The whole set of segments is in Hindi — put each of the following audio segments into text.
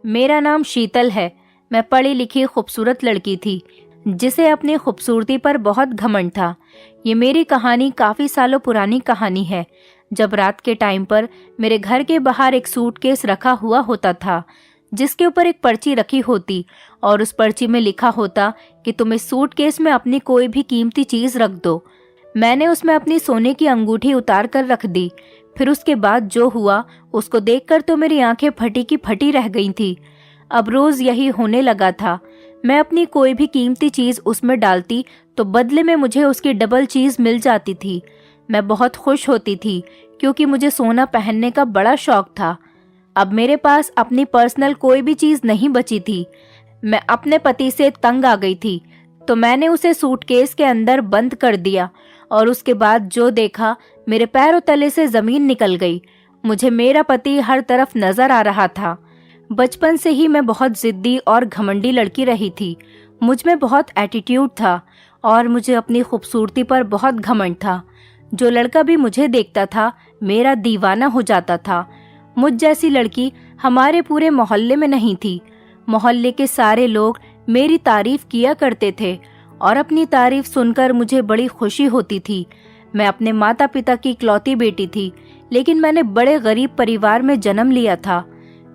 मेरा नाम शीतल है। मैं पढ़ी लिखी खूबसूरत लड़की थी जिसे अपनी खूबसूरती पर बहुत घमंड था। ये मेरी कहानी काफ़ी सालों पुरानी कहानी है, जब रात के टाइम पर मेरे घर के बाहर एक सूटकेस रखा हुआ होता था जिसके ऊपर एक पर्ची रखी होती और उस पर्ची में लिखा होता कि तुम इस सूटकेस में अपनी कोई भी कीमती चीज़ रख दो। मैंने उसमें अपनी सोने की अंगूठी उतार कर रख दी। फिर उसके बाद जो हुआ उसको देखकर तो मेरी आंखें फटी की फटी रह गई थी। अब रोज़ यही होने लगा था। मैं अपनी कोई भी कीमती चीज़ उसमें डालती तो बदले में मुझे उसकी डबल चीज़ मिल जाती थी। मैं बहुत खुश होती थी क्योंकि मुझे सोना पहनने का बड़ा शौक था। अब मेरे पास अपनी पर्सनल कोई भी चीज़ नहीं बची थी। मैं अपने पति से तंग आ गई थी तो मैंने उसे सूटकेस के अंदर बंद कर दिया और उसके बाद जो देखा, मेरे पैरों तले से ज़मीन निकल गई। मुझे मेरा पति हर तरफ नज़र आ रहा था। बचपन से ही मैं बहुत ज़िद्दी और घमंडी लड़की रही थी। मुझ में बहुत एटीट्यूड था और मुझे अपनी खूबसूरती पर बहुत घमंड था। जो लड़का भी मुझे देखता था मेरा दीवाना हो जाता था। मुझ जैसी लड़की हमारे पूरे मोहल्ले में नहीं थी। मोहल्ले के सारे लोग मेरी तारीफ किया करते थे और अपनी तारीफ सुनकर मुझे बड़ी खुशी होती थी। मैं अपने माता पिता की इकलौती बेटी थी, लेकिन मैंने बड़े गरीब परिवार में जन्म लिया था।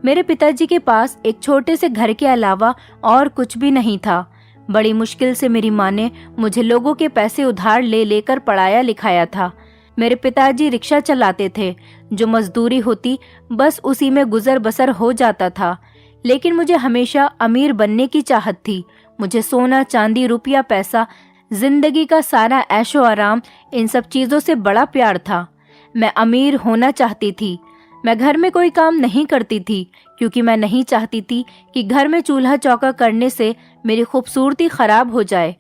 मेरे पिताजी के पास एक छोटे से घर के अलावा और कुछ भी नहीं था। बड़ी मुश्किल से मेरी माँ ने मुझे लोगों के पैसे उधार ले लेकर पढ़ाया लिखाया था। मेरे पिताजी रिक्शा चलाते थे, जो मजदूरी होती बस उसी में गुजर बसर हो जाता था। लेकिन मुझे हमेशा अमीर बनने की चाहत थी। मुझे सोना चांदी रुपया पैसा, जिंदगी का सारा ऐशो आराम, इन सब चीज़ों से बड़ा प्यार था। मैं अमीर होना चाहती थी। मैं घर में कोई काम नहीं करती थी क्योंकि मैं नहीं चाहती थी कि घर में चूल्हा चौका करने से मेरी खूबसूरती खराब हो जाए।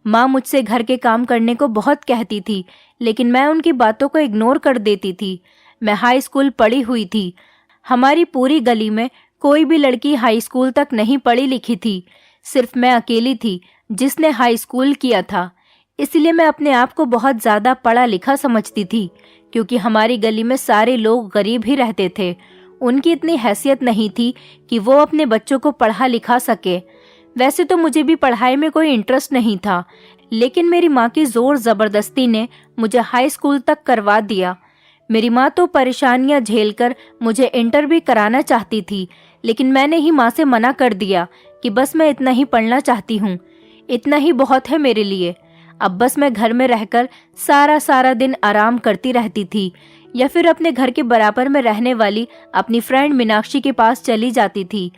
माँ मुझसे घर के काम करने को बहुत कहती थी, लेकिन मैं उनकी बातों को इग्नोर कर देती थी। मैं हाई स्कूल पढ़ी हुई थी। हमारी पूरी गली में कोई भी लड़की हाई स्कूल तक नहीं पढ़ी लिखी थी। सिर्फ मैं अकेली थी जिसने हाई स्कूल किया था। इसलिए मैं अपने आप को बहुत ज़्यादा पढ़ा लिखा समझती थी क्योंकि हमारी गली में सारे लोग गरीब ही रहते थे। उनकी इतनी हैसियत नहीं थी कि वो अपने बच्चों को पढ़ा लिखा सके। वैसे तो मुझे भी पढ़ाई में कोई इंटरेस्ट नहीं था, लेकिन मेरी माँ की ज़ोर ज़बरदस्ती ने मुझे हाई स्कूल तक करवा दिया। मेरी माँ तो परेशानियाँ झेलकर मुझे इंटर भी कराना चाहती थी, लेकिन मैंने ही माँ से मना कर दिया कि बस मैं इतना ही पढ़ना चाहती हूँ, इतना ही बहुत है मेरे लिए। अब बस मैं घर में रहकर सारा दिन आराम करती रहती थी या फिर अपने घर के बराबर में रहने वाली अपनी फ्रेंड मीनाक्षी के पास चली जाती थी।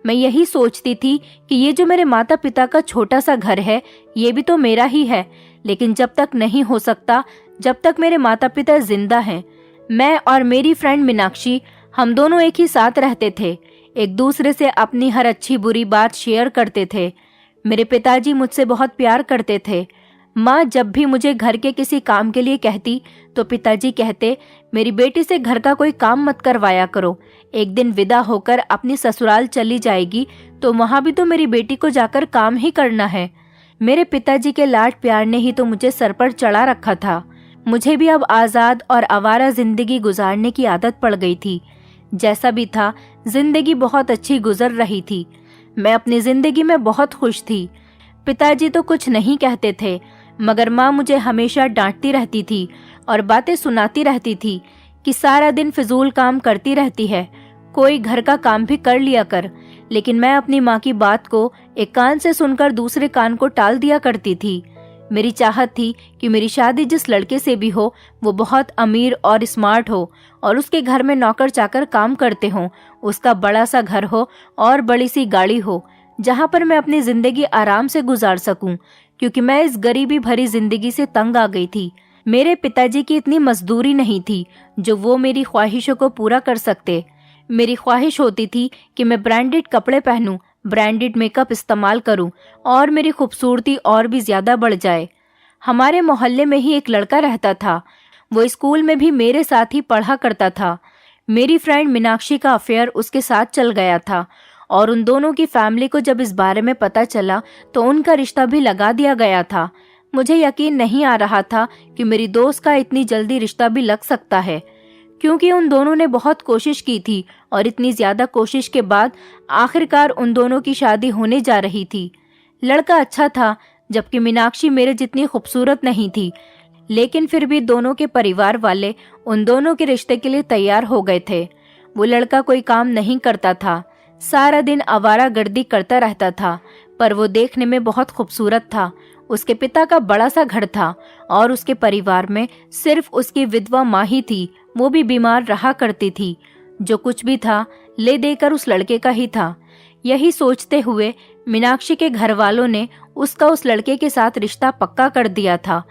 मैं यही सोचती थी कि ये जो मेरे माता पिता का छोटा सा घर है ये भी तो मेरा ही है, लेकिन जब तक नहीं हो सकता, जब तक मेरे माता पिता जिंदा हैं। मैं और मेरी फ्रेंड मीनाक्षी, हम दोनों एक ही साथ रहते थे, एक दूसरे से अपनी हर अच्छी बुरी बात शेयर करते थे। मेरे पिताजी मुझसे बहुत प्यार करते थे। माँ जब भी मुझे घर के किसी काम के लिए कहती तो पिताजी कहते, मेरी बेटी से घर का कोई काम मत करवाया करो, एक दिन विदा होकर अपनी ससुराल चली जाएगी तो वहाँ भी तो मेरी बेटी को जाकर काम ही करना है। मेरे पिताजी के लाड प्यार ने ही तो मुझे सर पर चढ़ा रखा था। मुझे भी अब आज़ाद और आवारा जिंदगी गुजारने की आदत पड़ गई थी। जैसा भी था, जिंदगी बहुत अच्छी गुजर रही थी। मैं अपनी जिंदगी में बहुत खुश थी। पिताजी तो कुछ नहीं कहते थे, मगर माँ मुझे हमेशा डांटती रहती थी और बातें सुनाती रहती थी कि सारा दिन फिजूल काम करती रहती है, कोई घर का काम भी कर लिया कर। लेकिन मैं अपनी माँ की बात को एक कान से सुनकर दूसरे कान को टाल दिया करती थी। मेरी चाहत थी कि मेरी शादी जिस लड़के से भी हो वो बहुत अमीर और स्मार्ट हो और उसके घर में नौकर चाकर काम करते हों, उसका बड़ा सा घर हो और बड़ी सी गाड़ी हो जहाँ पर मैं अपनी जिंदगी आराम से गुजार सकूं, क्योंकि मैं इस गरीबी भरी जिंदगी से तंग आ गई थी। मेरे पिताजी की इतनी मजदूरी नहीं थी जो वो मेरी ख्वाहिशों को पूरा कर सकते। मेरी ख्वाहिश होती थी कि मैं ब्रांडेड कपड़े पहनूं, ब्रांडेड मेकअप इस्तेमाल करूं और मेरी खूबसूरती और भी ज्यादा बढ़ जाए। हमारे मोहल्ले में ही एक लड़का रहता था, वो स्कूल में भी मेरे साथ ही पढ़ा करता था। मेरी फ्रेंड मीनाक्षी का अफेयर उसके साथ चल गया था और उन दोनों की फैमिली को जब इस बारे में पता चला तो उनका रिश्ता भी लगा दिया गया था। मुझे यकीन नहीं आ रहा था कि मेरी दोस्त का इतनी जल्दी रिश्ता भी लग सकता है। क्योंकि उन दोनों ने बहुत कोशिश की थी और इतनी ज्यादा कोशिश के बाद आखिरकार उन दोनों की शादी होने जा रही थी। लड़का अच्छा था, जबकि मीनाक्षी मेरे जितनी खूबसूरत नहीं थी, लेकिन फिर भी दोनों के परिवार वाले उन दोनों के रिश्ते के लिए तैयार हो गए थे। वो लड़का कोई काम नहीं करता था, सारा दिन आवारागर्दी करता रहता था, पर वो देखने में बहुत खूबसूरत था। उसके पिता का बड़ा सा घर था और उसके परिवार में सिर्फ उसकी विधवा माँ ही थी, वो भी बीमार रहा करती थी। जो कुछ भी था ले देकर उस लड़के का ही था। यही सोचते हुए मीनाक्षी के घर वालों ने उसका उस लड़के के साथ रिश्ता पक्का कर दिया था,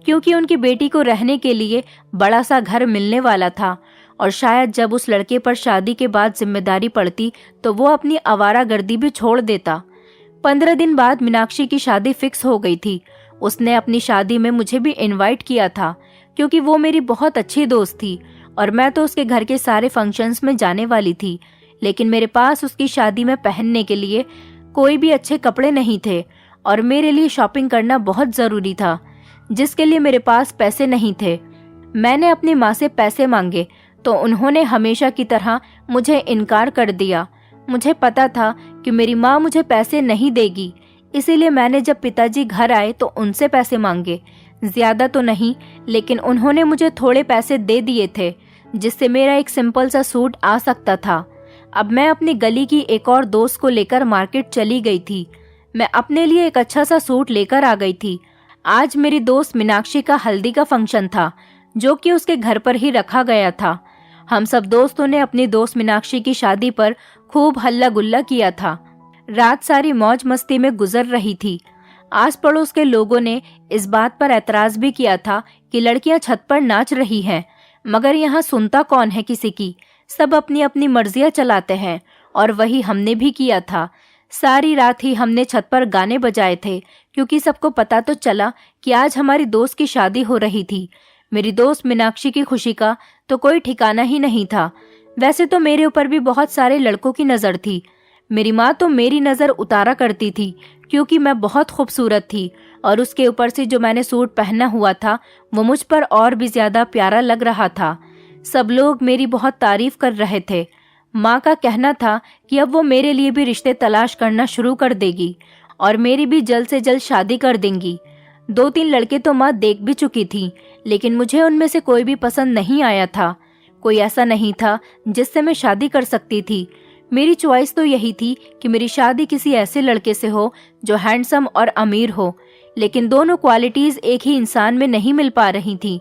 क्योंकि उनकी बेटी को रहने के लिए बड़ा सा घर मिलने वाला था और शायद जब उस लड़के पर शादी के बाद जिम्मेदारी पड़ती तो वो अपनी आवारागर्दी भी छोड़ देता। 15 दिन बाद मीनाक्षी की शादी फिक्स हो गई थी। उसने अपनी शादी में मुझे भी इनवाइट किया था, क्योंकि वो मेरी बहुत अच्छी दोस्त थी और मैं तो उसके घर के सारे फंक्शंस में जाने वाली थी। लेकिन मेरे पास उसकी शादी में पहनने के लिए कोई भी अच्छे कपड़े नहीं थे और मेरे लिए शॉपिंग करना बहुत ज़रूरी था, जिसके लिए मेरे पास पैसे नहीं थे। मैंने अपनी माँ से पैसे मांगे तो उन्होंने हमेशा की तरह मुझे इनकार कर दिया। मुझे पता था कि मेरी माँ मुझे पैसे नहीं देगी, इसीलिए मैंने जब पिताजी घर आए तो उनसे पैसे मांगे। ज्यादा तो नहीं, लेकिन उन्होंने मुझे थोड़े पैसे दे दिए थे, जिससे मेरा एक सिंपल सा सूट आ सकता था। अब मैं अपनी गली की एक और दोस्त को लेकर मार्केट चली गई थी। मैं अपने लिए एक अच्छा सा सूट लेकर आ गई थी। आज मेरी दोस्त मीनाक्षी का हल्दी का फंक्शन था, जो कि उसके घर पर ही रखा गया था। हम सब दोस्तों ने अपनी दोस्त मीनाक्षी की शादी पर खूब हल्ला गुल्ला किया था। रात सारी मौज मस्ती में गुजर रही थी। आस पड़ोस के लोगों ने इस बात पर ऐतराज भी किया था कि लड़कियां छत पर नाच रही हैं, मगर यहाँ सुनता कौन है किसी की। सब अपनी अपनी मर्जियां चलाते हैं और वही हमने भी किया था। सारी रात ही हमने छत पर गाने बजाए थे, क्योंकि सबको पता तो चला कि आज हमारी दोस्त की शादी हो रही थी। मेरी दोस्त मीनाक्षी की खुशी का तो कोई ठिकाना ही नहीं था। वैसे तो मेरे ऊपर भी बहुत सारे लड़कों की नज़र थी। मेरी माँ तो मेरी नज़र उतारा करती थी, क्योंकि मैं बहुत खूबसूरत थी और उसके ऊपर से जो मैंने सूट पहना हुआ था वो मुझ पर और भी ज़्यादा प्यारा लग रहा था। सब लोग मेरी बहुत तारीफ कर रहे थे। माँ का कहना था कि अब वो मेरे लिए भी रिश्ते तलाश करना शुरू कर देगी और मेरी भी जल्द से जल्द शादी कर देंगी। 2-3 लड़के तो माँ देख भी चुकी थी, लेकिन मुझे उनमें से कोई भी पसंद नहीं आया था। कोई ऐसा नहीं था जिससे मैं शादी कर सकती थी। मेरी चॉइस तो यही थी कि मेरी शादी किसी ऐसे लड़के से हो जो हैंडसम और अमीर हो, लेकिन दोनों क्वालिटीज एक ही इंसान में नहीं मिल पा रही थी।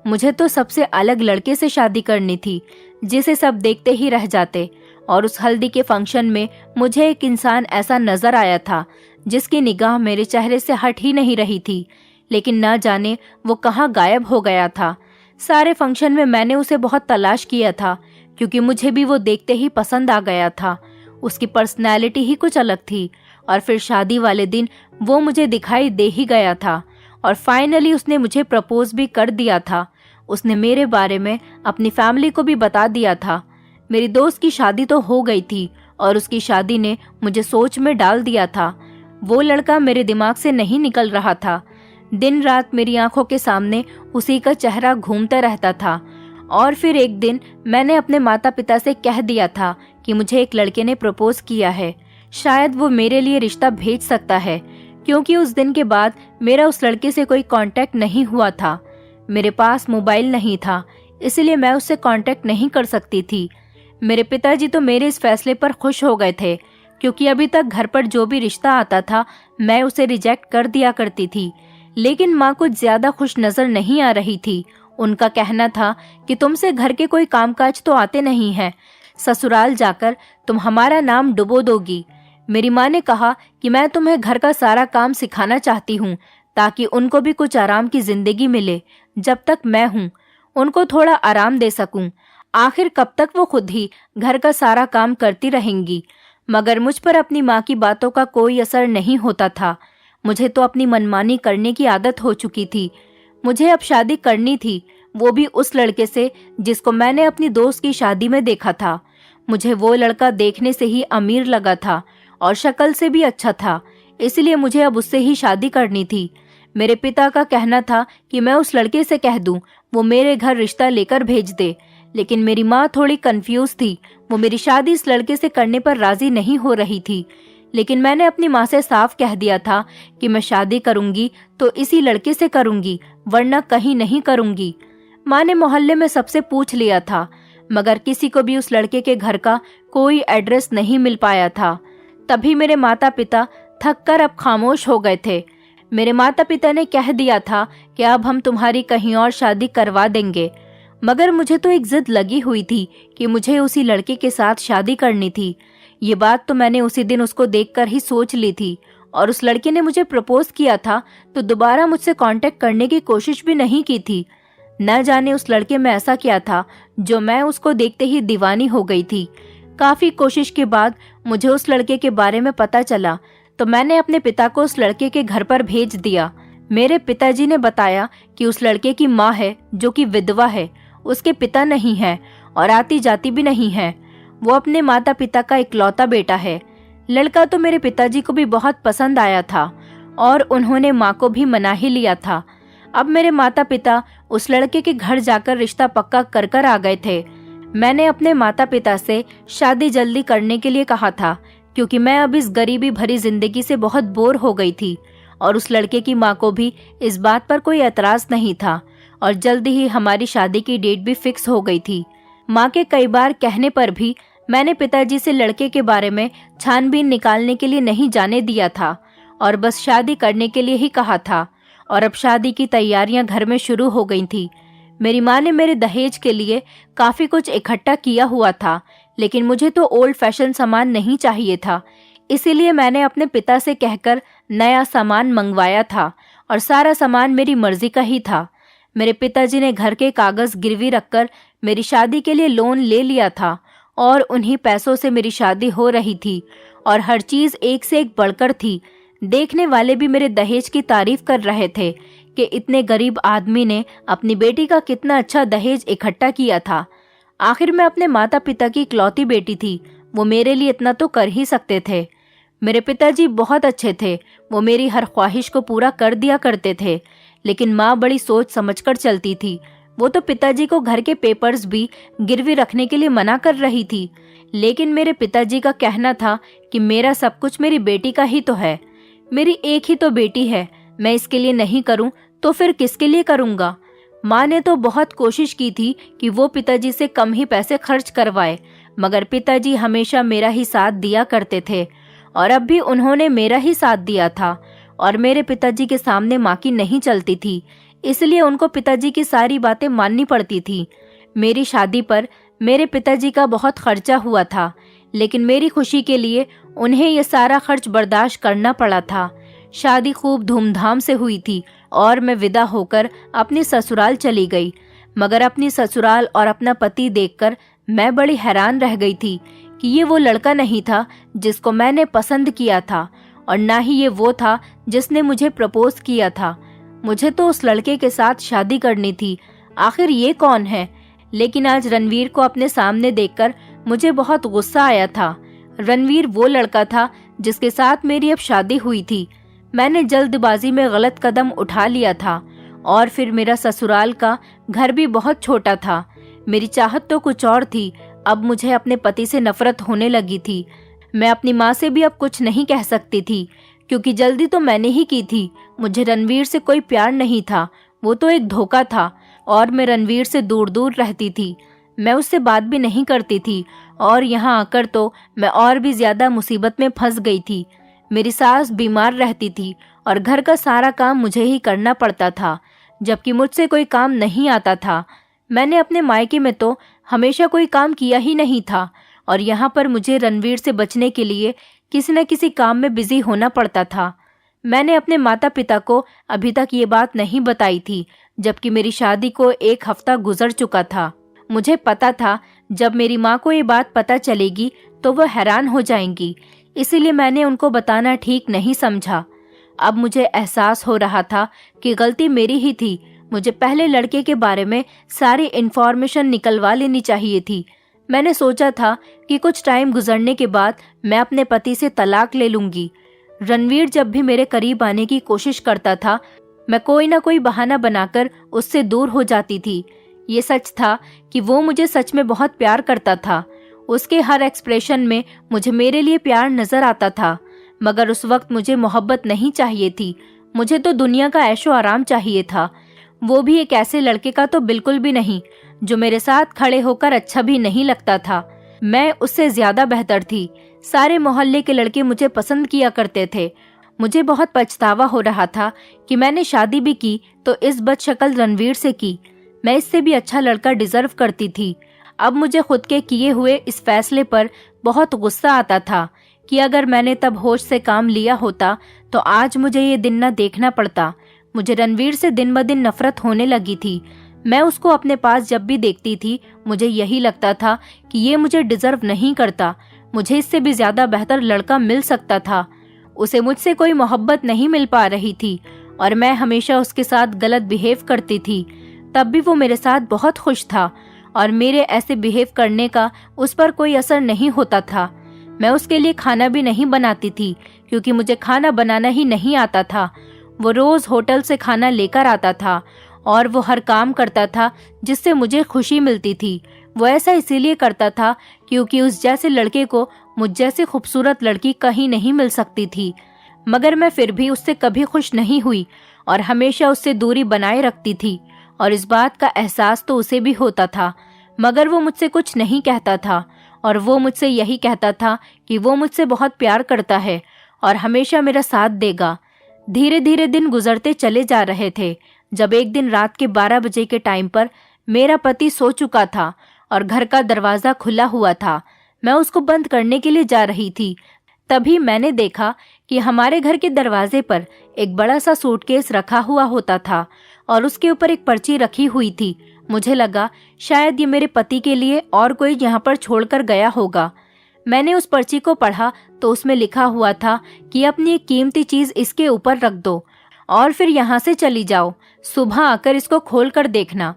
मुझे तो सबसे अलग लड़के से शादी करनी थी, जिसे सब देखते ही रह जाते। और उस हल्दी के फंक्शन में मुझे एक इंसान ऐसा नजर आया था जिसकी निगाह मेरे चेहरे से हट ही नहीं रही थी, लेकिन न जाने वो कहाँ गायब हो गया था। सारे फंक्शन में मैंने उसे बहुत तलाश किया था, क्योंकि मुझे भी वो देखते ही पसंद आ गया था। उसकी पर्सनैलिटी ही कुछ अलग थी। और फिर शादी वाले दिन वो मुझे दिखाई दे ही गया था और फाइनली उसने मुझे प्रपोज भी कर दिया था। उसने मेरे बारे में अपनी फैमिली को भी बता दिया था। मेरी दोस्त की शादी तो हो गई थी और उसकी शादी ने मुझे सोच में डाल दिया था। वो लड़का मेरे दिमाग से नहीं निकल रहा था। दिन रात मेरी आंखों के सामने उसी का चेहरा घूमता रहता था। और फिर एक दिन मैंने अपने माता पिता से कह दिया था कि मुझे एक लड़के ने प्रपोज किया है, शायद वो मेरे लिए रिश्ता भेज सकता है, क्योंकि उस दिन के बाद मेरा उस लड़के से कोई कांटेक्ट नहीं हुआ था। मेरे पास मोबाइल नहीं था, इसलिए मैं उससे कांटेक्ट नहीं कर सकती थी। मेरे पिताजी तो मेरे इस फैसले पर खुश हो गए थे, क्योंकि अभी तक घर पर जो भी रिश्ता आता था मैं उसे रिजेक्ट कर दिया करती थी। लेकिन माँ कुछ ज्यादा खुश नजर नहीं आ रही थी। उनका कहना था कि तुमसे घर के कोई कामकाज तो आते नहीं हैं, ससुराल जाकर तुम हमारा नाम डुबो दोगी। मेरी माँ ने कहा कि मैं तुम्हें घर का सारा काम सिखाना चाहती हूँ, ताकि उनको भी कुछ आराम की जिंदगी मिले। जब तक मैं हूँ उनको थोड़ा आराम दे सकूं। आखिर कब तक वो खुद ही घर का सारा काम करती रहेंगी। मगर मुझ पर अपनी माँ की बातों का कोई असर नहीं होता था। मुझे तो अपनी मनमानी करने की आदत हो चुकी थी। मुझे अब शादी करनी थी, वो भी उस लड़के से जिसको मैंने अपनी दोस्त की शादी में देखा था। मुझे वो लड़का देखने से ही अमीर लगा था और शक्ल से भी अच्छा था, इसलिए मुझे अब उससे ही शादी करनी थी। मेरे पिता का कहना था कि मैं उस लड़के से कह दूं वो मेरे घर रिश्ता लेकर भेज दे, लेकिन मेरी माँ थोड़ी कंफ्यूज थी। वो मेरी शादी इस लड़के से करने पर राजी नहीं हो रही थी। लेकिन मैंने अपनी माँ से साफ कह दिया था कि मैं शादी करूंगी तो इसी लड़के से करूंगी, वरना कहीं नहीं करूंगी। माँ ने मोहल्ले में सबसे पूछ लिया था, मगर किसी को भी उस लड़के के घर का कोई एड्रेस नहीं मिल पाया था। तभी मेरे माता पिता थककर अब खामोश हो गए थे। मेरे माता पिता ने कह दिया था कि अब हम तुम्हारी कहीं और शादी करवा देंगे, मगर मुझे तो एक जिद लगी हुई थी कि मुझे उसी लड़के के साथ शादी करनी थी। ये बात तो मैंने उसी दिन उसको देखकर ही सोच ली थी, और उस लड़के ने मुझे प्रपोज किया था तो दोबारा मुझसे कांटेक्ट करने की कोशिश भी नहीं की थी। न जाने उस लड़के में ऐसा क्या था जो मैं उसको देखते ही दीवानी हो गई थी। काफी कोशिश के बाद मुझे उस लड़के के बारे में पता चला तो मैंने अपने पिता को उस लड़के के घर पर भेज दिया। मेरे पिताजी ने बताया कि उस लड़के की माँ है जो कि विधवा है, उसके पिता नहीं है और आती जाती भी नहीं है। वो अपने माता पिता का इकलौता बेटा है। लड़का तो मेरे पिताजी को भी बहुत पसंद आया था और उन्होंने माँ को भी मना ही लिया था। अब मेरे माता पिता उस लड़के के घर जाकर रिश्ता पक्का कर कर आ गए थे। मैंने अपने माता पिता से शादी जल्दी करने के लिए कहा था, क्योंकि मैं अब इस गरीबी भरी जिंदगी से बहुत बोर हो गई थी, और उस लड़के की माँ को भी इस बात पर कोई एतराज नहीं था, और जल्दी ही हमारी शादी की डेट भी फिक्स हो गई थी। माँ के कई बार कहने पर भी मैंने पिताजी से लड़के के बारे में छानबीन निकालने के लिए नहीं जाने दिया था, और बस शादी करने के लिए ही कहा था। और अब शादी की तैयारियां घर में शुरू हो गई थी। मेरी माँ ने मेरे दहेज के लिए काफी कुछ इकट्ठा किया हुआ था, लेकिन मुझे तो ओल्ड फैशन सामान नहीं चाहिए था। इसीलिए मैंने अपने पिता से कहकर नया सामान मंगवाया था, और सारा सामान मेरी मर्जी का ही था। मेरे पिताजी ने घर के कागज गिरवी रखकर मेरी शादी के लिए लोन ले लिया था, और उन्हीं पैसों से मेरी शादी हो रही थी, और हर चीज एक से एक बढ़कर थी। देखने वाले भी मेरे दहेज की तारीफ कर रहे थे कि इतने गरीब आदमी ने अपनी बेटी का कितना अच्छा दहेज इकट्ठा किया था। आखिर मैं अपने माता पिता की इकलौती बेटी थी, वो मेरे लिए इतना तो कर ही सकते थे। मेरे पिताजी बहुत अच्छे थे, वो मेरी हर ख्वाहिश को पूरा कर दिया करते थे, लेकिन माँ बड़ी सोच समझकर चलती थी। वो तो पिताजी को घर के पेपर्स भी गिरवी रखने के लिए मना कर रही थी, लेकिन मेरे पिताजी का कहना था कि मेरा सब कुछ मेरी बेटी का ही तो है, मेरी एक ही तो बेटी है, मैं इसके लिए नहीं करूं तो फिर किसके लिए करूंगा। माँ ने तो बहुत कोशिश की थी कि वो पिताजी से कम ही पैसे खर्च करवाए, मगर पिताजी हमेशा मेरा ही साथ दिया करते थे, और अब भी उन्होंने मेरा ही साथ दिया था। और मेरे पिताजी के सामने माँ की नहीं चलती थी, इसलिए उनको पिताजी की सारी बातें माननी पड़ती थी। मेरी शादी पर मेरे पिताजी का बहुत खर्चा हुआ था, लेकिन मेरी खुशी के लिए उन्हें ये सारा खर्च बर्दाश्त करना पड़ा था। शादी खूब धूमधाम से हुई थी, और मैं विदा होकर अपनी ससुराल चली गई। मगर अपनी ससुराल और अपना पति देखकर मैं बड़ी हैरान रह गई थी कि ये वो लड़का नहीं था जिसको मैंने पसंद किया था, और ना ही ये वो था जिसने मुझे प्रपोज किया था। मुझे तो उस लड़के के साथ शादी करनी थी। आखिर ये कौन है? लेकिन आज रणवीर को अपने सामने देखकर मुझे बहुत गुस्सा आया था। रणवीर वो लड़का था जिसके साथ मेरी अब शादी हुई थी। मैंने जल्दबाजी में गलत कदम उठा लिया था, और फिर मेरा ससुराल का घर भी बहुत छोटा था। मेरी चाहत तो कुछ और थी। अब मुझे अपने पति से नफरत होने लगी थी। मैं अपनी माँ से भी अब कुछ नहीं कह सकती थी, क्योंकि जल्दी तो मैंने ही की थी। मुझे रणवीर से कोई प्यार नहीं था, वो तो एक धोखा था, और मैं रणवीर से दूर दूर रहती थी। मैं उससे बात भी नहीं करती थी, और यहाँ आकर तो मैं और भी ज्यादा मुसीबत में फंस गई थी। मेरी सास बीमार रहती थी, और घर का सारा काम मुझे ही करना पड़ता था, जबकि मुझसे कोई काम नहीं आता था। मैंने अपने मायके में तो हमेशा कोई काम किया ही नहीं था, और यहाँ पर मुझे रणवीर से बचने के लिए किसी न किसी काम में बिजी होना पड़ता था। मैंने अपने माता पिता को अभी तक ये बात नहीं बताई थी, जबकि मेरी शादी को 1 हफ्ता गुजर चुका था। मुझे पता था जब मेरी माँ को ये बात पता चलेगी तो वह हैरान हो जाएंगी, इसीलिए मैंने उनको बताना ठीक नहीं समझा। अब मुझे एहसास हो रहा था कि गलती मेरी ही थी। मुझे पहले लड़के के बारे में सारी इन्फॉर्मेशन निकलवा लेनी चाहिए थी। मैंने सोचा था कि कुछ टाइम गुजरने के बाद मैं अपने पति से तलाक ले लूंगी। रणवीर जब भी मेरे करीब आने की कोशिश करता था, मैं कोई ना कोई बहाना बनाकर उससे दूर हो जाती थी। ये सच था कि वो मुझे सच में बहुत प्यार करता था। उसके हर एक्सप्रेशन में मुझे मेरे लिए प्यार नजर आता था। मगर उस वक्त मुझे मोहब्बत नहीं चाहिए थी, मुझे तो दुनिया का ऐशो आराम चाहिए था। वो भी एक ऐसे लड़के का तो बिल्कुल भी नहीं जो मेरे साथ खड़े होकर अच्छा भी नहीं लगता था। मैं उससे ज्यादा बेहतर थी। सारे मोहल्ले के लड़के मुझे पसंद किया करते थे। मुझे बहुत पछतावा हो रहा था कि मैंने शादी भी की तो इस बदशक्ल रणवीर से की। मैं इससे भी अच्छा लड़का डिजर्व करती थी। अब मुझे खुद के किए हुए इस फैसले पर बहुत गुस्सा आता था कि अगर मैंने तब होश से काम लिया होता तो आज मुझे ये दिन न देखना पड़ता। मुझे रणवीर से दिन ब दिन नफरत होने लगी थी। मैं उसको अपने पास जब भी देखती थी मुझे यही लगता था कि ये मुझे डिजर्व नहीं करता। मुझे इससे भी ज्यादा बेहतर लड़का मिल सकता था। उसे मुझसे कोई मोहब्बत नहीं मिल पा रही थी और मैं हमेशा उसके साथ गलत बिहेव करती थी। तब भी वो मेरे साथ बहुत खुश था और मेरे ऐसे बिहेव करने का उस पर कोई असर नहीं होता था। मैं उसके लिए खाना भी नहीं बनाती थी क्योंकि मुझे खाना बनाना ही नहीं आता था। वो रोज होटल से खाना लेकर आता था और वो हर काम करता था जिससे मुझे खुशी मिलती थी। वो ऐसा इसीलिए करता था क्योंकि उस जैसे लड़के को मुझ जैसी खूबसूरत लड़की कहीं नहीं मिल सकती थी। मगर मैं फिर भी उससे कभी खुश नहीं हुई और हमेशा उससे दूरी बनाए रखती थी और इस बात का एहसास तो उसे भी होता था। मगर वो मुझसे कुछ नहीं कहता था और वो मुझसे यही कहता था कि वो मुझसे बहुत प्यार करता है और हमेशा मेरा साथ देगा। धीरे धीरे दिन गुजरते चले जा रहे थे जब एक दिन रात के 12 बजे के टाइम पर मेरा पति सो चुका था और घर का दरवाजा खुला हुआ था। मैं उसको बंद करने के लिए जा रही थी। तभी मैंने देखा कि हमारे घर के दरवाजे पर एक बड़ा सा सूटकेस रखा हुआ होता था और उसके ऊपर एक पर्ची रखी हुई थी। मुझे लगा शायद ये मेरे पति के लिए और कोई यहाँ पर छोड़कर गया होगा। मैंने उस पर्ची को पढ़ा तो उसमें लिखा हुआ था कि अपनी एक कीमती चीज इसके ऊपर रख दो और फिर यहाँ से चली जाओ। सुबह आकर इसको खोल कर देखना।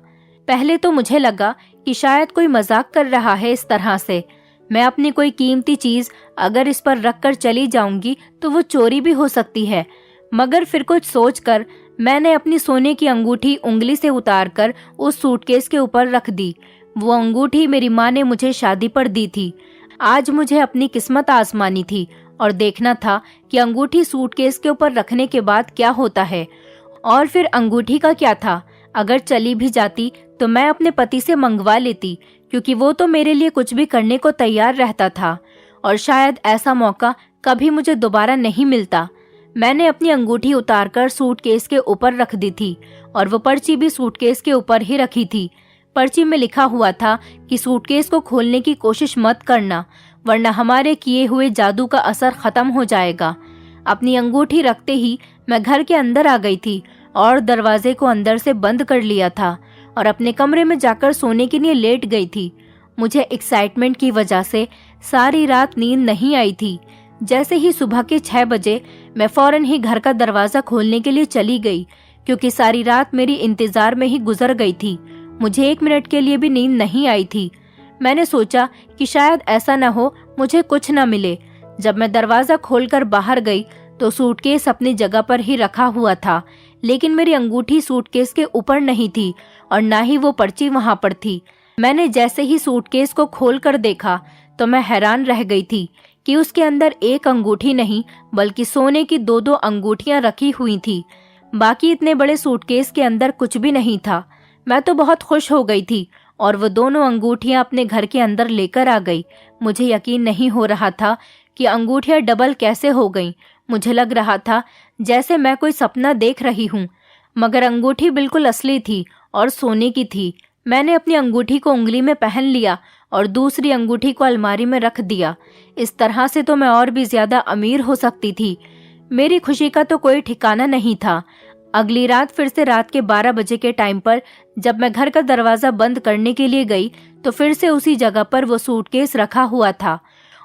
पहले तो मुझे लगा कि शायद कोई मजाक कर रहा है इस तरह से। मैं अपनी कोई कीमती चीज अगर इस पर रख कर चली जाऊंगी तो वो चोरी भी हो सकती है। मगर फिर कुछ सोचकर मैंने अपनी सोने की अंगूठी उंगली से उतारकर उस सूटकेस के ऊपर रख दी। वो अंगूठी मेरी माँ ने मुझे शादी पर दी थी। आज मुझे अपनी किस्मत आजमानी थी और देखना था कि अंगूठी सूटकेस के ऊपर रखने के बाद क्या होता है। और फिर अंगूठी का क्या था, अगर चली भी जाती तो मैं अपने पति से मंगवा लेती क्योंकि वो तो मेरे लिए कुछ भी करने को तैयार रहता था और शायद ऐसा मौका कभी मुझे दोबारा नहीं मिलता। मैंने अपनी अंगूठी उतारकर सूटकेस के ऊपर रख दी थी और वो पर्ची भी सूटकेस के ऊपर ही रखी थी। पर्ची में लिखा हुआ था कि सूटकेस को खोलने की कोशिश मत करना वरना हमारे किए हुए जादू का असर खत्म हो जाएगा। अपनी अंगूठी रखते ही मैं घर के अंदर आ गई थी और दरवाजे को अंदर से बंद कर लिया था और अपने कमरे में जाकर सोने के लिए लेट गई थी। मुझे एक्साइटमेंट की वजह से सारी रात नींद नहीं आई थी। जैसे ही सुबह के 6 बजे मैं फौरन ही घर का दरवाजा खोलने के लिए चली गई क्योंकि सारी रात मेरी इंतजार में ही गुजर गई थी। मुझे 1 मिनट के लिए भी नींद नहीं आई थी। मैंने सोचा कि शायद ऐसा न हो मुझे कुछ न मिले। जब मैं दरवाजा खोलकर बाहर गई तो सूटकेस अपनी जगह पर ही रखा हुआ था, लेकिन मेरी अंगूठी सूटकेस के ऊपर नहीं थी और ना ही वो पर्ची वहां पर थी। मैंने जैसे ही सूटकेस को खोलकर देखा तो मैं हैरान रह गई थी कि उसके अंदर एक अंगूठी नहीं बल्कि सोने की 2-2 अंगूठियां रखी हुई थी। बाकी इतने बड़े सूटकेस के अंदर कुछ भी नहीं था। मैं तो बहुत खुश हो गई थी और वो दोनों अंगूठियां अपने घर के अंदर लेकर आ गई। मुझे यकीन नहीं हो रहा था कि अंगूठियां डबल कैसे हो गईं। मुझे लग रहा था जैसे मैं कोई सपना देख रही हूँ, मगर अंगूठी बिल्कुल असली थी और सोने की थी। मैंने अपनी अंगूठी को उंगली में पहन लिया और दूसरी अंगूठी को अलमारी में रख दिया। इस तरह से तो मैं और भी ज्यादा अमीर हो सकती थी। मेरी खुशी का तो कोई ठिकाना नहीं था। अगली रात फिर से रात के 12 बजे के टाइम पर जब मैं घर का दरवाजा बंद करने के लिए गई तो फिर से उसी जगह पर वो सूटकेस रखा हुआ था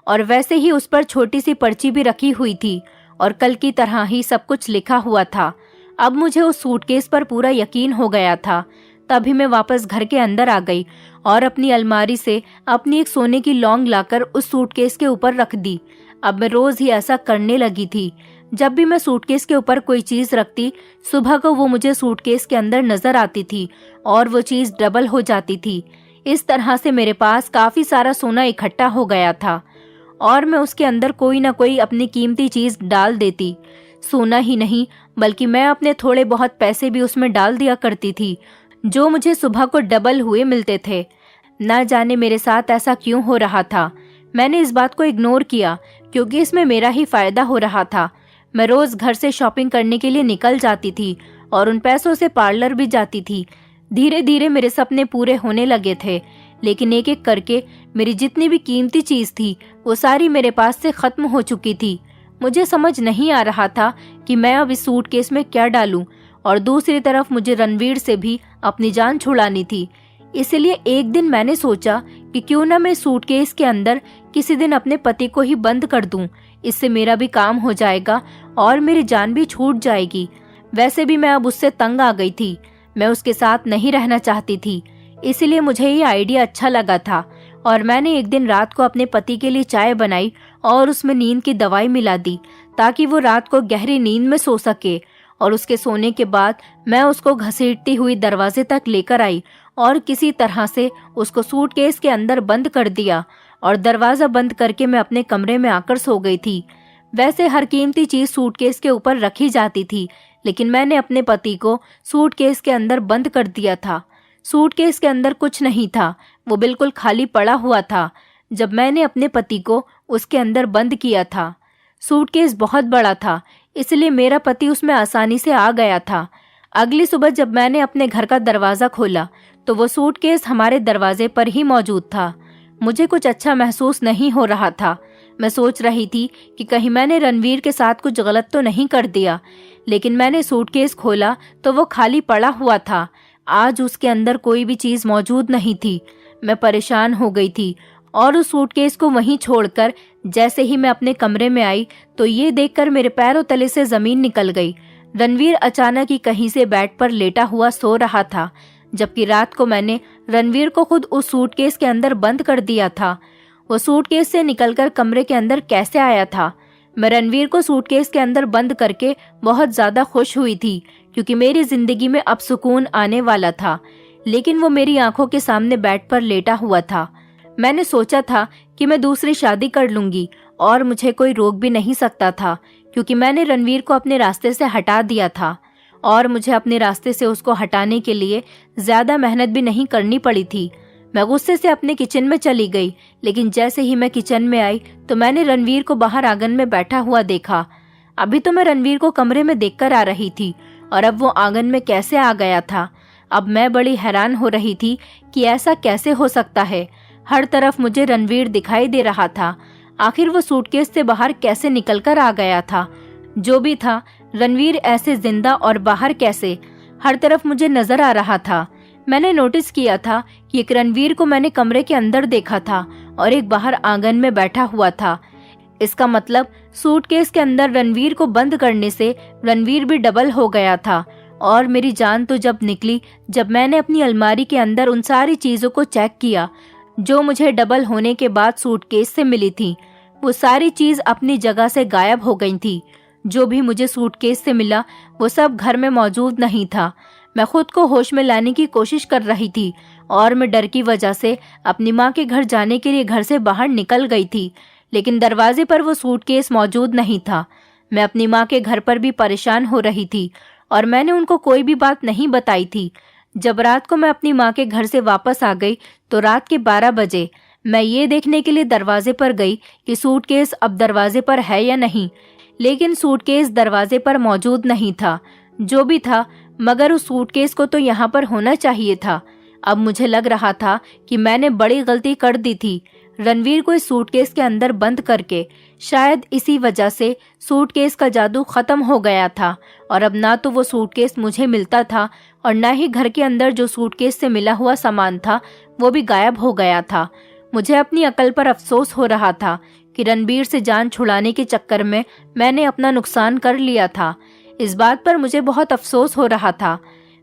और वैसे ही उस पर छोटी सी पर्ची भी रखी हुई थी और कल की तरह ही सब कुछ लिखा हुआ था। अब मुझे उस सूटकेस पर पूरा यकीन हो गया था। तभी मैं वापस घर के अंदर आ गई और अपनी अलमारी से अपनी एक सोने की लौंग लाकर उस सूटकेस के ऊपर रख दी। अब मैं रोज ही ऐसा करने लगी थी। जब भी मैं सूटकेस के ऊपर कोई चीज रखती, सुबह को वो मुझे सूटकेस के अंदर नजर आती थी और वो चीज डबल हो जाती थी। इस तरह से मेरे पास काफी सारा सोना इकट्ठा हो गया था और मैं उसके अंदर कोई ना कोई अपनी कीमती चीज डाल देती। सोना ही नहीं बल्कि मैं अपने थोड़े बहुत पैसे भी उसमें डाल दिया करती थी, जो मुझे सुबह को डबल हुए मिलते थे। ना जाने मेरे साथ ऐसा क्यों हो रहा था। मैंने इस बात को इग्नोर किया क्योंकि इसमें मेरा ही फायदा हो रहा था। मैं रोज घर से शॉपिंग करने के लिए निकल जाती थी और उन पैसों से पार्लर भी जाती थी। धीरे धीरे मेरे सपने पूरे होने लगे थे, लेकिन एक एक करके मेरी जितनी भी कीमती चीज थी वो सारी मेरे पास से खत्म हो चुकी थी। मुझे समझ नहीं आ रहा था कि मैं अब इस सूटकेस में क्या डालूं, और दूसरी तरफ मुझे रणवीर से भी अपनी जान छुड़ानी थी। इसलिए एक दिन मैंने सोचा कि क्यों ना मैं सूटकेस के अंदर किसी दिन अपने पति को ही बंद कर दूं। इससे मेरा भी काम हो जाएगा और मेरी जान भी छूट जाएगी। वैसे भी मैं अब उससे तंग आ गई थी, मैं उसके साथ नहीं रहना चाहती थी। इसलिए मुझे ये आइडिया अच्छा लगा था और मैंने एक दिन रात को अपने पति के लिए चाय बनाई और उसमें नींद की दवाई मिला दी ताकि वो रात को गहरी नींद में सो सके। और उसके सोने के बाद मैं उसको घसीटती हुई दरवाजे तक लेकर आई और किसी तरह से उसको सूटकेस के अंदर बंद कर दिया और दरवाजा बंद करके मैं अपने कमरे में आकर सो गई थी। वैसे हर कीमती चीज सूटकेस के ऊपर रखी जाती थी, लेकिन मैंने अपने पति को सूटकेस के अंदर बंद कर दिया था। सूटकेस के अंदर कुछ नहीं था, वो बिल्कुल खाली पड़ा हुआ था जब मैंने अपने पति को उसके अंदर बंद किया था। सूटकेस बहुत बड़ा था, इसलिए मेरा पति उसमें आसानी से आ गया था। अगली सुबह जब मैंने अपने घर का दरवाजा खोला तो वो सूटकेस हमारे दरवाजे पर ही मौजूद था। मुझे कुछ अच्छा महसूस नहीं हो रहा था। मैं सोच रही थी कि कहीं मैंने रणवीर के साथ कुछ गलत तो नहीं कर दिया, लेकिन मैंने सूटकेस खोला तो वो खाली पड़ा हुआ था। आज उसके अंदर कोई भी चीज मौजूद नहीं थी। मैं परेशान हो गई थी और उस सूटकेस को वहीं छोड़कर जैसे ही मैं अपने कमरे में आई तो ये देखकर मेरे पैरों तले से जमीन निकल गई। रणवीर अचानक ही कहीं से बेड पर लेटा हुआ सो रहा था, जबकि रात को मैंने रणवीर को खुद उस सूटकेस के अंदर बंद कर दिया था। वो सूटकेस से निकलकर कमरे के अंदर कैसे आया था? मैं रणवीर को सूटकेस के अंदर बंद करके बहुत ज्यादा खुश हुई थी क्योंकि मेरी जिंदगी में अब सुकून आने वाला था, लेकिन वो मेरी आंखों के सामने बेड पर लेटा हुआ था। मैंने सोचा था कि मैं दूसरी शादी कर लूंगी और मुझे कोई रोक भी नहीं सकता था क्योंकि मैंने रणवीर को अपने रास्ते से हटा दिया था और मुझे अपने रास्ते से उसको हटाने के लिए ज्यादा मेहनत भी नहीं करनी पड़ी थी। मैं गुस्से से अपने किचन में चली गई, लेकिन जैसे ही मैं किचन में आई तो मैंने रणवीर को बाहर आंगन में बैठा हुआ देखा। अभी तो मैं रणवीर को कमरे में देखकर आ रही थी और अब वो आंगन में कैसे आ गया था। अब मैं बड़ी हैरान हो रही थी कि ऐसा कैसे हो सकता है। हर तरफ मुझे रणवीर दिखाई दे रहा था। आखिर वो सूटकेस से बाहर कैसे निकलकर आ गया था? जो भी था, रणवीर ऐसे जिंदा और बाहर कैसे? हर तरफ मुझे नजर आ रहा था। मैंने नोटिस किया था कि एक रणवीर को मैंने कमरे के अंदर देखा था और एक बाहर आंगन में बैठा हुआ था। इसका मतलब सूटकेस के अंदर रणवीर को बंद करने से रणवीर भी डबल हो गया था। और मेरी जान तो जब निकली जब मैंने अपनी अलमारी के अंदर उन सारी चीजों को चेक किया जो मुझे डबल होने के बाद सूटकेस से मिली थी। वो सारी चीज अपनी जगह से गायब हो गई थी। जो भी मुझे सूटकेस से मिला वो सब घर में मौजूद नहीं था। मैं खुद को होश में लाने की कोशिश कर रही थी और मैं डर की वजह से अपनी माँ के घर जाने के लिए घर से बाहर निकल गई थी, लेकिन दरवाजे पर वो सूटकेस मौजूद नहीं था। मैं अपनी माँ के घर पर भी परेशान हो रही थी और मैंने उनको कोई भी बात नहीं बताई थी। जब रात को मैं अपनी माँ के घर से वापस आ गई तो रात के 12 बजे मैं ये देखने के लिए दरवाजे पर गई कि सूटकेस अब दरवाजे पर है या नहीं, लेकिन सूटकेस दरवाजे पर मौजूद नहीं था। जो भी था, मगर उस सूटकेस को तो यहाँ पर होना चाहिए था। अब मुझे लग रहा था कि मैंने बड़ी गलती कर दी थी रणवीर को इस सूटकेस के अंदर बंद करके। शायद इसी वजह से सूटकेस का जादू खत्म हो गया था और अब ना तो वो सूटकेस मुझे मिलता था और ना ही घर के अंदर जो सूटकेस से मिला हुआ सामान था वो भी गायब हो गया था। मुझे अपनी अकल पर अफसोस हो रहा था कि रणवीर से जान छुड़ाने के चक्कर में मैंने अपना नुकसान कर लिया था। इस बात पर मुझे बहुत अफसोस हो रहा था।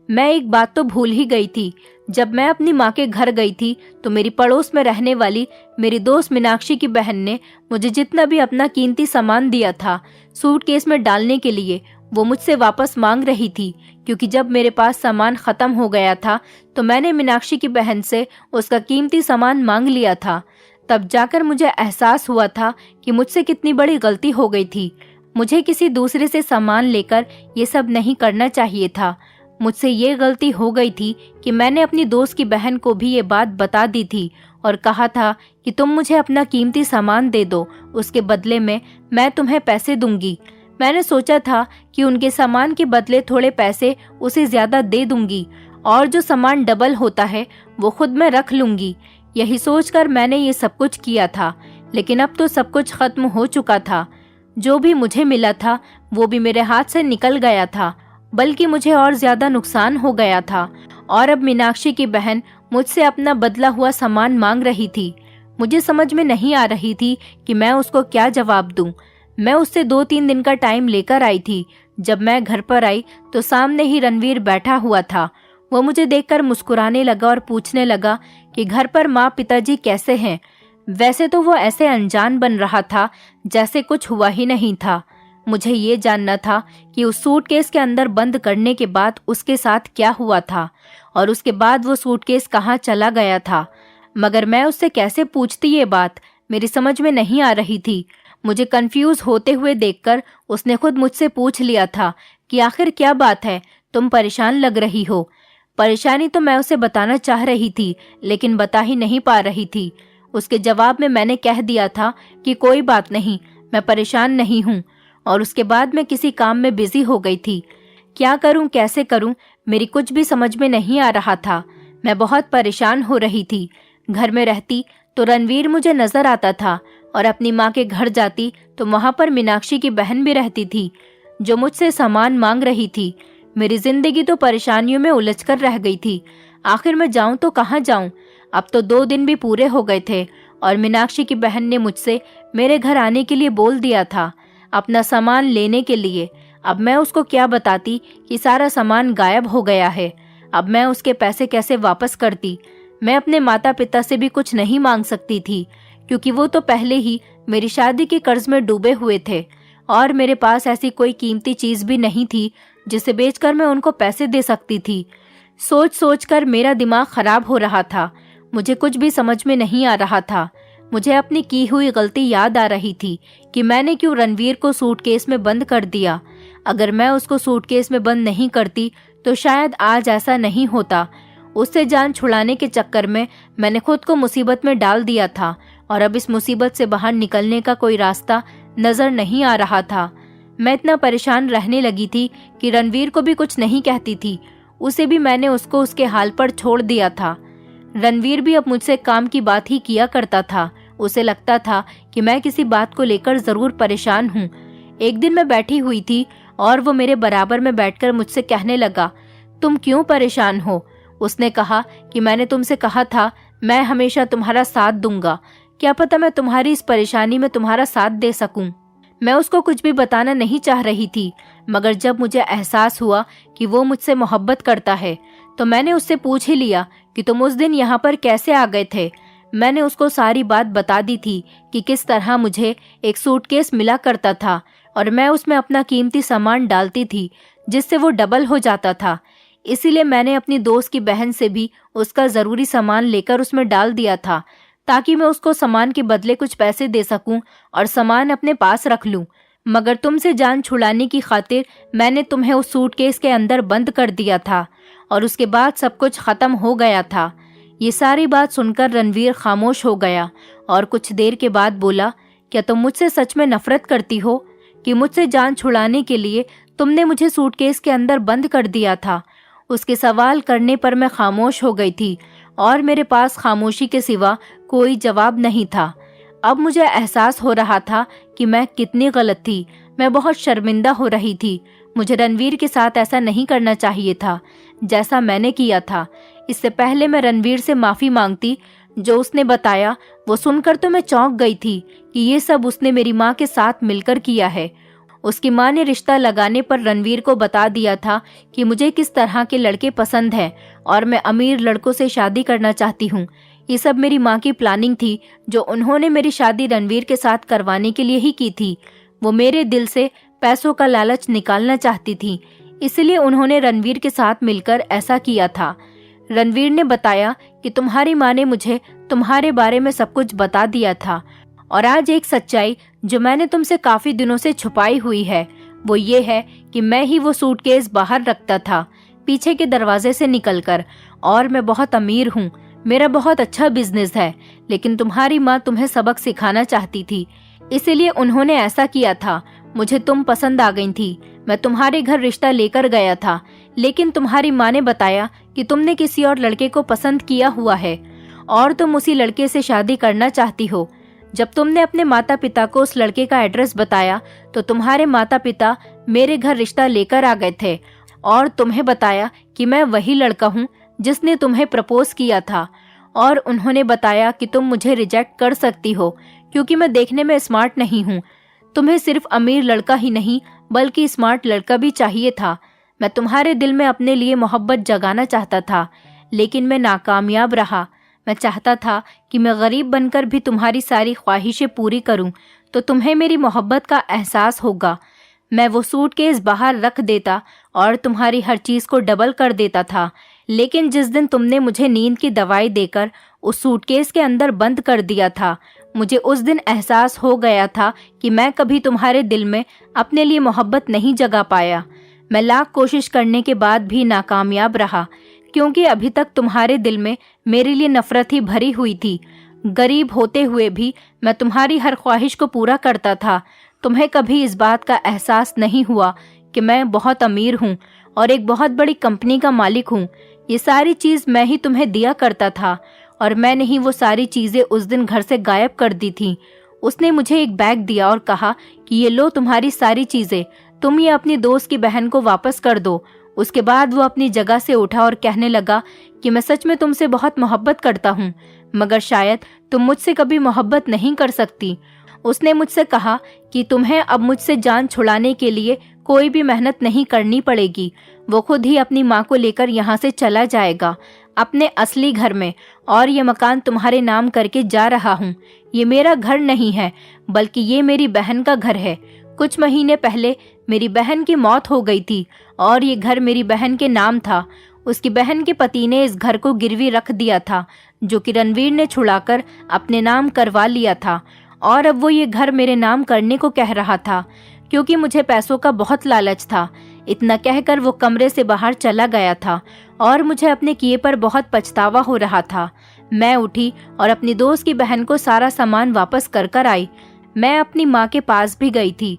मैं एक बात तो भूल ही गई थी। जब मैं अपनी माँ के घर गई थी तो मेरी पड़ोस में रहने वाली मेरी दोस्त मीनाक्षी की बहन ने मुझे जितना भी अपना कीमती सामान दिया था सूटकेस में डालने के लिए, वो मुझसे वापस मांग रही थी। क्योंकि जब मेरे पास सामान खत्म हो गया था तो मैंने मीनाक्षी की बहन से उसका कीमती सामान मांग लिया था। तब जाकर मुझे एहसास हुआ था कि मुझसे कितनी बड़ी गलती हो गई थी। मुझे किसी दूसरे से सामान लेकर ये सब नहीं करना चाहिए था। मुझसे ये गलती हो गई थी कि मैंने अपनी दोस्त की बहन को भी ये बात बता दी थी और कहा था कि तुम मुझे अपना कीमती सामान दे दो, उसके बदले में मैं तुम्हें पैसे दूंगी। मैंने सोचा था कि उनके सामान के बदले थोड़े पैसे उसे ज्यादा दे दूंगी और जो सामान डबल होता है वो खुद मैं रख लूंगी। यही सोचकर मैंने ये सब कुछ किया था। लेकिन अब तो सब कुछ खत्म हो चुका था। जो भी मुझे मिला था वो भी मेरे हाथ से निकल गया था, बल्कि मुझे और ज्यादा नुकसान हो गया था। और अब मीनाक्षी की बहन मुझसे अपना बदला हुआ सामान मांग रही थी। मुझे समझ में नहीं आ रही थी कि मैं उसको क्या जवाब दूं। मैं उससे 2-3 दिन का टाइम लेकर आई थी। जब मैं घर पर आई तो सामने ही रणवीर बैठा हुआ था। वो मुझे देखकर मुस्कुराने लगा और पूछने लगा कि घर पर माँ पिताजी कैसे हैं। वैसे तो वो ऐसे अनजान बन रहा था जैसे कुछ हुआ ही नहीं था। मुझे ये जानना था कि उस सूटकेस के अंदर बंद करने के बाद उसके साथ क्या हुआ था और उसके बाद वो सूटकेस कहाँ चला गया था। मगर मैं उससे कैसे पूछती ये बात, मेरी समझ में नहीं आ रही थी। मुझे कंफ्यूज होते हुए देखकर उसने खुद मुझसे पूछ लिया था कि आखिर क्या बात है, तुम परेशान लग रही हो। परेशानी तो मैं उसे बताना चाह रही थी लेकिन बता ही नहीं पा रही थी। उसके जवाब में मैंने कह दिया था कि कोई बात नहीं, मैं परेशान नहीं हूँ। और उसके बाद मैं किसी काम में बिजी हो गई थी। क्या करूं, कैसे करूं, मेरी कुछ भी समझ में नहीं आ रहा था। मैं बहुत परेशान हो रही थी। घर में रहती तो रणवीर मुझे नजर आता था और अपनी माँ के घर जाती तो वहां पर मीनाक्षी की बहन भी रहती थी जो मुझसे सामान मांग रही थी। मेरी जिंदगी तो परेशानियों में उलझकर रह गई थी। आखिर मैं जाऊं तो कहाँ जाऊं। अब तो 2 दिन भी पूरे हो गए थे और मीनाक्षी की बहन ने मुझसे मेरे घर आने के लिए बोल दिया था, अपना सामान लेने के लिए। अब मैं उसको क्या बताती कि सारा सामान गायब हो गया है। अब मैं उसके पैसे कैसे वापस करती। मैं अपने माता पिता से भी कुछ नहीं मांग सकती थी क्योंकि वो तो पहले ही मेरी शादी के कर्ज में डूबे हुए थे और मेरे पास ऐसी कोई कीमती चीज भी नहीं थी जिसे बेचकर मैं उनको पैसे दे सकती थी। सोच सोच कर मेरा दिमाग खराब हो रहा था। मुझे कुछ भी समझ में नहीं आ रहा था। मुझे अपनी की हुई गलती याद आ रही थी कि मैंने क्यों रणवीर को सूटकेस में बंद कर दिया। अगर मैं उसको सूटकेस में बंद नहीं करती तो शायद आज ऐसा नहीं होता। उससे जान छुड़ाने के चक्कर में मैंने खुद को मुसीबत में डाल दिया था और अब इस मुसीबत से बाहर निकलने का कोई रास्ता नजर नहीं आ रहा था। मैं इतना परेशान रहने लगी थी कि रणवीर को भी कुछ नहीं कहती थी। उसे भी मैंने उसको उसके हाल पर छोड़ दिया था। रणवीर भी अब मुझसे काम की बात ही किया करता था। उसे लगता था कि मैं किसी बात को लेकर जरूर परेशान हूँ। एक दिन मैं बैठी हुई थी और वो मेरे बराबर में बैठकर मुझसे कहने लगा, तुम क्यों परेशान हो? उसने कहा कि मैंने तुमसे कहा था मैं हमेशा तुम्हारा साथ दूंगा। क्या पता मैं तुम्हारी इस परेशानी में तुम्हारा साथ दे सकूं। मैं उसको कुछ भी बताना नहीं चाह रही थी, मगर जब मुझे एहसास हुआ कि वो मुझसे मोहब्बत करता है तो मैंने उससे पूछ ही लिया कि तुम उस दिन यहाँ पर कैसे आ गए थे। मैंने उसको सारी बात बता दी थी कि किस तरह मुझे एक सूटकेस मिला करता था और मैं उसमें अपना कीमती सामान डालती थी जिससे वो डबल हो जाता था। इसीलिए मैंने अपनी दोस्त की बहन से भी उसका ज़रूरी सामान लेकर उसमें डाल दिया था ताकि मैं उसको सामान के बदले कुछ पैसे दे सकूं और सामान अपने पास रख लूं। मगर तुमसे जान छुड़ाने की खातिर मैंने तुम्हें उस सूटकेस के अंदर बंद कर दिया था और उसके बाद सब कुछ खत्म हो गया था। ये सारी बात सुनकर रणवीर खामोश हो गया और कुछ देर के बाद बोला, क्या तुम मुझसे सच में नफरत करती हो कि मुझसे जान छुड़ाने के लिए तुमने मुझे सूटकेस के अंदर बंद कर दिया था? उसके सवाल करने पर मैं खामोश हो गई थी और मेरे पास खामोशी के सिवा कोई जवाब नहीं था। अब मुझे एहसास हो रहा था कि मैं कितनी गलत थी। मैं बहुत शर्मिंदा हो रही थी। मुझे रणवीर के साथ ऐसा नहीं करना चाहिए था जैसा मैंने किया था। इससे पहले मैं रणवीर से माफी मांगती। जो उसने बताया वो सुनकर तो मैं चौंक गई थी कि ये सब उसने मेरी माँ के साथ मिलकर किया है। उसकी माँ ने रिश्ता लगाने पर रणवीर को बता दिया था कि मुझे किस तरह के लड़के पसंद हैं और मैं अमीर लड़कों से शादी करना चाहती हूँ। ये सब मेरी माँ की प्लानिंग थी, जो उन्होंने मेरी शादी रणवीर के साथ करवाने के लिए ही की थी। वो मेरे दिल से पैसों का लालच निकालना चाहती थी, इसलिए उन्होंने रणवीर के साथ मिलकर ऐसा किया था। रणवीर ने बताया कि तुम्हारी माँ ने मुझे तुम्हारे बारे में सब कुछ बता दिया था, और आज एक सच्चाई जो मैंने तुमसे काफी दिनों से छुपाई हुई है वो ये है कि मैं ही वो सूटकेस बाहर रखता था पीछे के दरवाजे से निकलकर, और मैं बहुत अमीर हूँ, मेरा बहुत अच्छा बिजनेस है। लेकिन तुम्हारी माँ तुम्हें सबक सिखाना चाहती थी, इसीलिए उन्होंने ऐसा किया था। मुझे तुम पसंद आ गई थी, मैं तुम्हारे घर रिश्ता लेकर गया था, लेकिन तुम्हारी माँ ने बताया कि तुमने किसी और लड़के को पसंद किया हुआ है और तुम उसी लड़के से शादी करना चाहती हो। जब तुमने अपने माता पिता को उस लड़के का एड्रेस बताया तो तुम्हारे माता पिता मेरे घर रिश्ता लेकर आ गए थे और तुम्हें बताया कि मैं वही लड़का हूँ जिसने तुम्हें प्रपोज किया था, और उन्होंने बताया कि तुम मुझे रिजेक्ट कर सकती हो क्योंकि मैं देखने में स्मार्ट नहीं हूँ। तुम्हें सिर्फ अमीर लड़का ही नहीं बल्कि स्मार्ट लड़का भी चाहिए था। मैं तुम्हारे दिल में अपने लिए मोहब्बत जगाना चाहता था, लेकिन मैं नाकामयाब रहा। मैं चाहता था कि मैं गरीब बनकर भी तुम्हारी सारी ख्वाहिशें पूरी करूं, तो तुम्हें मेरी मोहब्बत का एहसास होगा। मैं वो सूटकेस बाहर रख देता और तुम्हारी हर चीज को डबल कर देता था, लेकिन जिस दिन तुमने मुझे नींद की दवाई देकर उस सूटकेस के अंदर बंद कर दिया था, मुझे उस दिन एहसास हो गया था कि मैं कभी तुम्हारे दिल में अपने लिए मोहब्बत नहीं जगा पाया। मैं लाख कोशिश करने के बाद भी नाकामयाब रहा, क्योंकि अभी तक तुम्हारे दिल में मेरे लिए नफरत ही भरी हुई थी। गरीब होते हुए भी मैं तुम्हारी हर ख्वाहिश को पूरा करता था। तुम्हें कभी इस बात का एहसास नहीं हुआ कि मैं बहुत अमीर हूँ और एक बहुत बड़ी कंपनी का मालिक हूँ। ये सारी चीज मैं ही तुम्हें दिया करता था, और मैंने ही वो सारी चीजें उस दिन घर से गायब कर दी थी। उसने मुझे एक बैग दिया और कहा कि ये लो तुम्हारी सारी चीजें, तुम ये अपनी दोस्त की बहन को वापस कर दो। उसके बाद वो अपनी जगह से उठा और कहने लगा कि मैं सच में तुमसे बहुत मोहब्बत करता हूँ, मगर शायद तुम मुझसे कभी मोहब्बत नहीं कर सकती। उसने मुझसे कहा कि तुम्हें अब मुझसे जान छुड़ाने के लिए कोई भी मेहनत नहीं करनी पड़ेगी। वो खुद ही अपनी माँ को लेकर यहाँ से चला जाएगा अपने असली घर में, और ये मकान तुम्हारे नाम करके जा रहा हूँ। ये मेरा घर नहीं है बल्कि ये मेरी बहन का घर है। कुछ महीने पहले मेरी बहन की मौत हो गई थी और ये घर मेरी बहन के नाम था। उसकी बहन के पति ने इस घर को गिरवी रख दिया था, जो कि रणवीर ने छुड़ाकर अपने नाम करवा लिया था, और अब वो ये घर मेरे नाम करने को कह रहा था क्योंकि मुझे पैसों का बहुत लालच था। इतना कहकर वो कमरे से बाहर चला गया था और मुझे अपने किए पर बहुत पछतावा हो रहा था। मैं उठी और अपनी दोस्त की बहन को सारा सामान वापस कर आई। मैं अपनी माँ के पास भी गई थी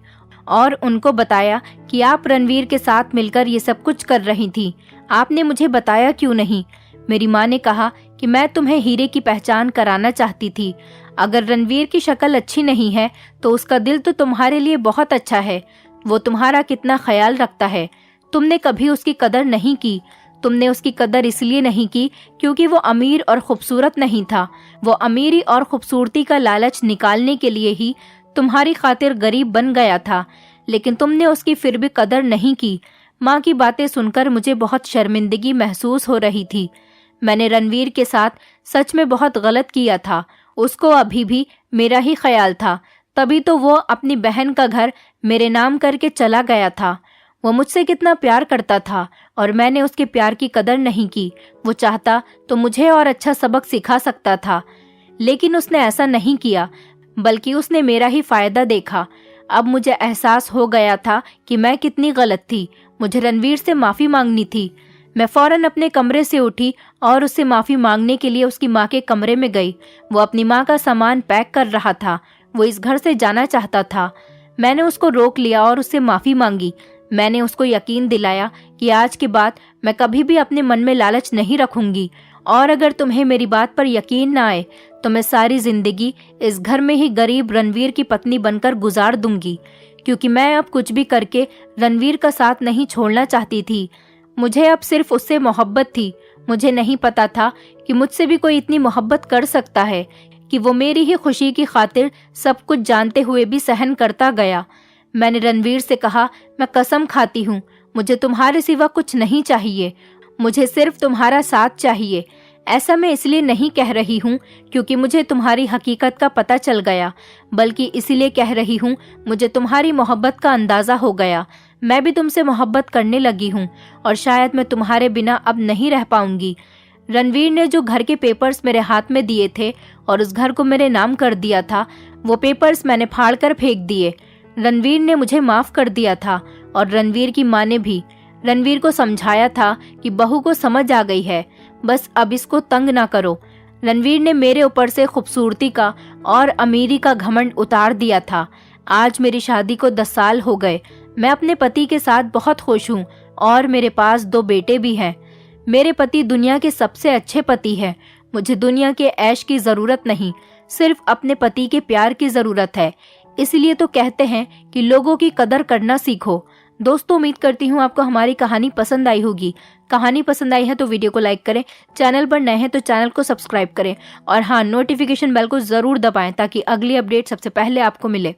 और उनको बताया कि आप रणवीर के साथ मिलकर ये सब कुछ कर रही थी। आपने मुझे बताया क्यों नहीं? मेरी माँ ने कहा कि मैं तुम्हें हीरे की पहचान कराना चाहती थी। अगर रणवीर की शक्ल अच्छी नहीं है तो उसका दिल तो तुम्हारे लिए बहुत अच्छा है। वो तुम्हारा कितना ख्याल रखता है। तुमने कभी उसकी कदर नहीं की। तुमने उसकी कदर इसलिए नहीं की क्योंकि वो अमीर और खूबसूरत नहीं था। वो अमीरी और खूबसूरती का लालच निकालने के लिए ही तुम्हारी खातिर गरीब बन गया था, लेकिन तुमने उसकी फिर भी कदर नहीं की। माँ की बातें सुनकर मुझे बहुत शर्मिंदगी महसूस हो रही थी। मैंने रणवीर के साथ सच में बहुत गलत किया था। उसको अभी भी मेरा ही ख्याल था, तभी तो वो अपनी बहन का घर मेरे नाम करके चला गया था। वो मुझसे कितना प्यार करता था और मैंने उसके प्यार की कदर नहीं की। वो चाहता तो मुझे और अच्छा सबक सिखा सकता था, लेकिन उसने ऐसा नहीं किया, बल्कि उसने मेरा ही फायदा देखा। अब मुझे एहसास हो गया था कि मैं कितनी गलत थी। मुझे रणवीर से माफ़ी मांगनी थी। मैं फौरन अपने कमरे से उठी और उससे माफ़ी मांगने के लिए उसकी माँ के कमरे में गई। वो अपनी माँ का सामान पैक कर रहा था। वो इस घर से जाना चाहता था। मैंने उसको रोक लिया और उससे माफ़ी मांगी। मैंने उसको यकीन दिलाया कि आज के बाद मैं कभी भी अपने मन में लालच नहीं रखूंगी, और अगर तुम्हें मेरी बात पर यकीन ना आए तो मैं सारी जिंदगी इस घर में ही गरीब रणवीर की पत्नी बनकर गुजार दूंगी, क्योंकि मैं अब कुछ भी करके रणवीर का साथ नहीं छोड़ना चाहती थी। मुझे अब सिर्फ उससे मोहब्बत थी। मुझे नहीं पता था कि मुझसे भी कोई इतनी मोहब्बत कर सकता है कि वो मेरी ही खुशी की खातिर सब कुछ जानते हुए भी सहन करता गया। मैंने रणवीर से कहा, मैं कसम खाती हूँ, मुझे तुम्हारे सिवा कुछ नहीं चाहिए, मुझे सिर्फ तुम्हारा साथ चाहिए। ऐसा मैं इसलिए नहीं कह रही हूँ क्योंकि मुझे तुम्हारी हकीकत का पता चल गया, बल्कि इसलिए कह रही हूँ मुझे तुम्हारी मोहब्बत का अंदाज़ा हो गया। मैं भी तुमसे मोहब्बत करने लगी हूँ और शायद मैं तुम्हारे बिना अब नहीं रह पाऊंगी। रणवीर ने जो घर के पेपर्स मेरे हाथ में दिए थे और उस घर को मेरे नाम कर दिया था, वो पेपर्स मैंने फाड़ कर फेंक दिए। रणवीर ने मुझे माफ़ कर दिया था और रणवीर की माँ ने भी। रणवीर को समझाया था कि बहू को समझ आ गई है, बस अब इसको तंग ना करो। रणवीर ने मेरे ऊपर से खूबसूरती का और अमीरी का घमंड उतार दिया था। आज मेरी शादी को 10 साल हो गए। मैं अपने पति के साथ बहुत खुश हूँ और मेरे पास 2 बेटे भी हैं। मेरे पति दुनिया के सबसे अच्छे पति हैं। मुझे दुनिया के ऐश की ज़रूरत नहीं, सिर्फ अपने पति के प्यार की ज़रूरत है। इसलिए तो कहते हैं कि लोगों की कदर करना सीखो। दोस्तों, उम्मीद करती हूँ आपको हमारी कहानी पसंद आई होगी। कहानी पसंद आई है तो वीडियो को लाइक करें, चैनल पर नए हैं तो चैनल को सब्सक्राइब करें और हाँ, नोटिफिकेशन बेल को ज़रूर दबाएं ताकि अगली अपडेट सबसे पहले आपको मिले।